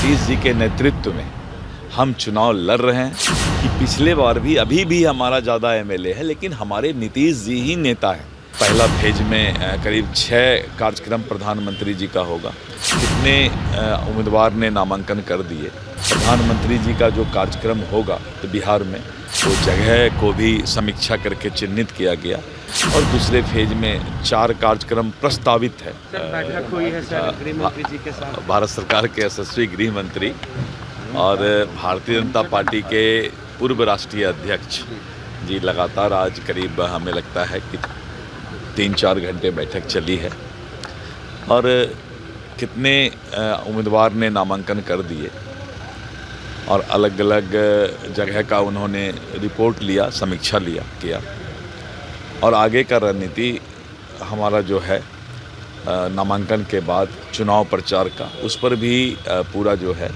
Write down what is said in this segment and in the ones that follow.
नीतीश जी के नेतृत्व में हम चुनाव लड़ रहे हैं कि पिछले बार भी अभी भी हमारा ज़्यादा एमएलए है, लेकिन हमारे नीतीश जी ही नेता हैं। पहला फेज में करीब 6 कार्यक्रम प्रधानमंत्री जी का होगा। कितने उम्मीदवार ने नामांकन कर दिए। प्रधानमंत्री जी का जो कार्यक्रम होगा तो बिहार में वो जगह को भी समीक्षा करके चिन्हित किया गया और दूसरे फेज में 4 कार्यक्रम प्रस्तावित है। बैठक हुई है सर गृह मंत्री जी के साथ। भारत सरकार के यशस्वी गृह मंत्री और भारतीय जनता पार्टी के पूर्व राष्ट्रीय अध्यक्ष जी लगातार आज करीब हमें लगता है कि 3-4 घंटे बैठक चली है और कितने उम्मीदवार ने नामांकन कर दिए और अलग अलग जगह का उन्होंने रिपोर्ट लिया, समीक्षा किया और आगे का रणनीति हमारा जो है नामांकन के बाद चुनाव प्रचार का, उस पर भी पूरा जो है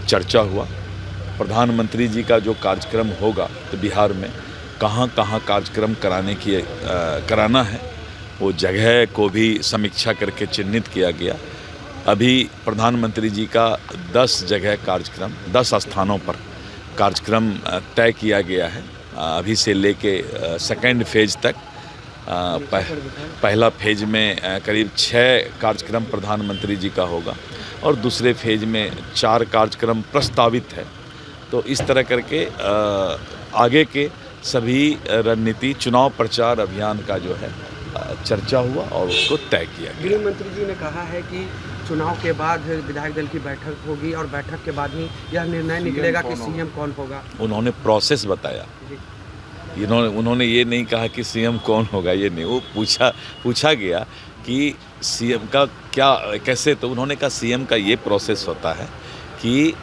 चर्चा हुआ। प्रधानमंत्री जी का जो कार्यक्रम होगा तो बिहार में कहाँ कहाँ कार्यक्रम कराना है वो जगह को भी समीक्षा करके चिन्हित किया गया। अभी प्रधानमंत्री जी का 10 जगह कार्यक्रम 10 स्थानों पर कार्यक्रम तय किया गया है। अभी से लेके सेकेंड फेज तक पहला फेज में करीब 6 कार्यक्रम प्रधानमंत्री जी का होगा और दूसरे फेज में 4 कार्यक्रम प्रस्तावित है। तो इस तरह करके आगे के सभी रणनीति चुनाव प्रचार अभियान का जो है चर्चा हुआ और उसको तय किया गया। गृह मंत्री जी ने कहा है कि चुनाव के बाद विधायक दल की बैठक होगी और बैठक के बाद ही यह निर्णय निकलेगा कि सीएम कौन होगा। उन्होंने प्रोसेस बताया। उन्होंने ये नहीं कहा कि सीएम कौन होगा, ये नहीं। वो पूछा गया कि सीएम का क्या कैसे, तो उन्होंने कहा सीएम का ये प्रोसेस होता है कि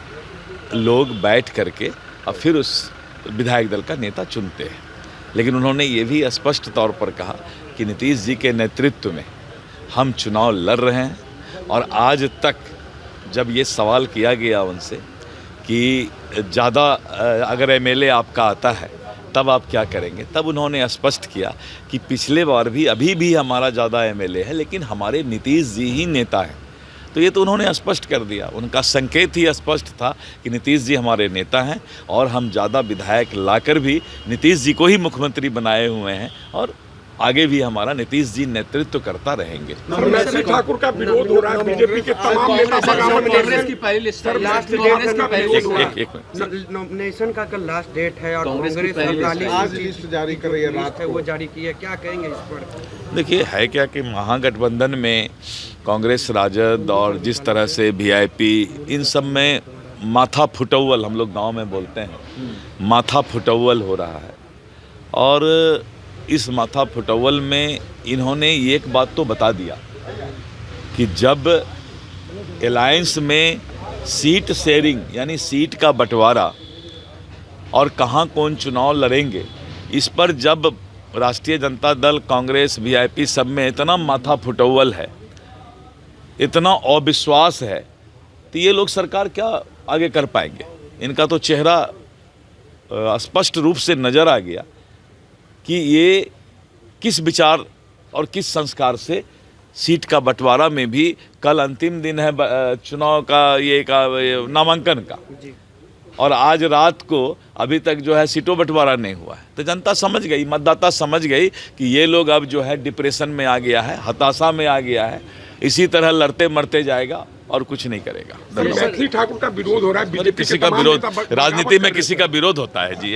लोग बैठ करके और फिर उस विधायक दल का नेता चुनते हैं। लेकिन उन्होंने ये भी स्पष्ट तौर पर कहा कि नीतीश जी के नेतृत्व में हम चुनाव लड़ रहे हैं और आज तक जब ये सवाल किया गया उनसे कि ज़्यादा अगर एमएलए आपका आता है तब आप क्या करेंगे, तब उन्होंने स्पष्ट किया कि पिछले बार भी अभी भी हमारा ज़्यादा एमएलए है, लेकिन हमारे नीतीश जी ही नेता हैं। तो ये तो उन्होंने स्पष्ट कर दिया। उनका संकेत ही स्पष्ट था कि नीतीश जी हमारे नेता हैं और हम ज़्यादा विधायक लाकर भी नीतीश जी को ही मुख्यमंत्री बनाए हुए हैं और आगे भी हमारा नीतीश जी नेतृत्व करता रहेंगे। नरसिंह ठाकुर का विरोध हो रहा है, बीजेपी के तमाम नेता कांग्रेस की पहली लिस्ट है, नॉमिनेशन का कल लास्ट डेट है और कांग्रेस आज लिस्ट जारी कर रही है, रात है वो जारी की है। क्या कहेंगे इस पर? देखिए, है क्या कि महागठबंधन में कांग्रेस, राजद और जिस तरह से वीआईपी, इन सब में माथा फुटौल, हम लोग गांव में बोलते हैं, माथा फुटौल हो रहा है। और इस माथा फुटौल में इन्होंने एक बात तो बता दिया कि जब अलायंस में सीट शेयरिंग यानी सीट का बंटवारा और कहाँ कौन चुनाव लड़ेंगे, इस पर जब राष्ट्रीय जनता दल, कांग्रेस, वीआईपी सब में इतना माथा फुटौल है, इतना अविश्वास है, तो ये लोग सरकार क्या आगे कर पाएंगे। इनका तो चेहरा स्पष्ट रूप से नज़र आ गया कि ये किस विचार और किस संस्कार से सीट का बंटवारा में भी कल अंतिम दिन है चुनाव का नामांकन का, और आज रात को अभी तक जो है सीटों बंटवारा नहीं हुआ है। तो जनता समझ गई, मतदाता समझ गई कि ये लोग अब जो है डिप्रेशन में आ गया है, हताशा में आ गया है, इसी तरह लड़ते मरते जाएगा और कुछ नहीं करेगा। नरसिंह ठाकुर का विरोध हो रहा है, बीजेपी किसी का विरोध, राजनीति में किसी का विरोध होता है जी।